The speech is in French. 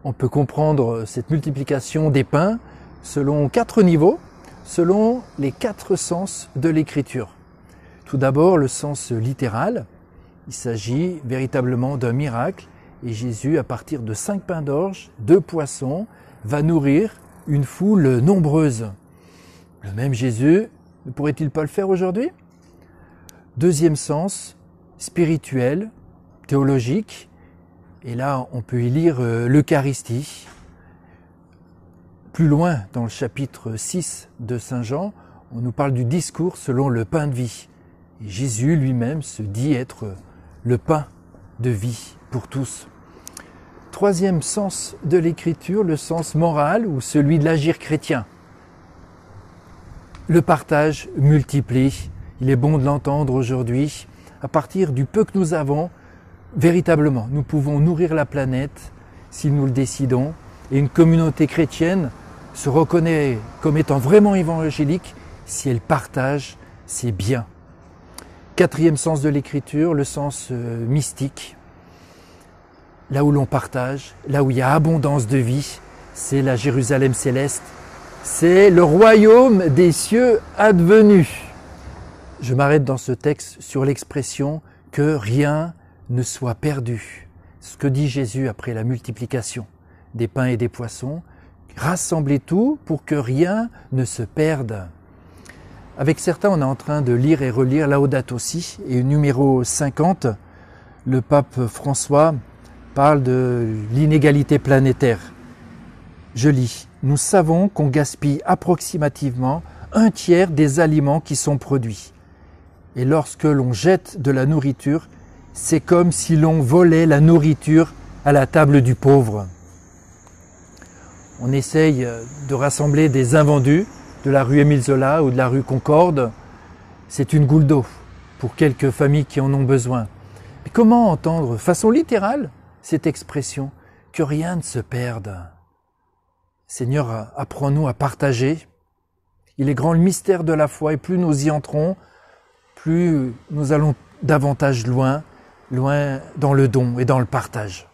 On peut comprendre cette multiplication des pains selon 4 niveaux, selon les 4 sens de l'Écriture. Tout d'abord, le sens littéral. Il s'agit véritablement d'un miracle et Jésus, à partir de 5 pains d'orge, 2 poissons, va nourrir une foule nombreuse. Le même Jésus, ne pourrait-il pas le faire aujourd'hui? Deuxième sens, spirituel, théologique. Et là, on peut y lire l'Eucharistie. Plus loin, dans le chapitre 6 de Saint Jean, on nous parle du discours selon le pain de vie. Et Jésus lui-même se dit être le pain de vie pour tous. Troisième sens de l'Écriture, le sens moral ou celui de l'agir chrétien. Le partage multiplie. Il est bon de l'entendre aujourd'hui. À partir du peu que nous avons, véritablement, nous pouvons nourrir la planète si nous le décidons. Et une communauté chrétienne se reconnaît comme étant vraiment évangélique si elle partage ses biens. Quatrième sens de l'Écriture, le sens mystique. Là où l'on partage, là où il y a abondance de vie, c'est la Jérusalem céleste. C'est le royaume des cieux advenu. Je m'arrête dans ce texte sur l'expression que rien ne soit perdu. Ce que dit Jésus après la multiplication des pains et des poissons, rassemblez tout pour que rien ne se perde. Avec certains, on est en train de lire et relire Laudato Si, et numéro 50, le pape François parle de l'inégalité planétaire. Je lis, nous savons qu'on gaspille approximativement 1/3 des aliments qui sont produits. Et lorsque l'on jette de la nourriture, c'est comme si l'on volait la nourriture à la table du pauvre. On essaye de rassembler des invendus de la rue Émile Zola ou de la rue Concorde. C'est une goutte d'eau pour quelques familles qui en ont besoin. Mais comment entendre, façon littérale, cette expression « que rien ne se perde ». Seigneur, apprends-nous à partager. Il est grand le mystère de la foi et plus nous y entrons, plus nous allons davantage loin dans le don et dans le partage.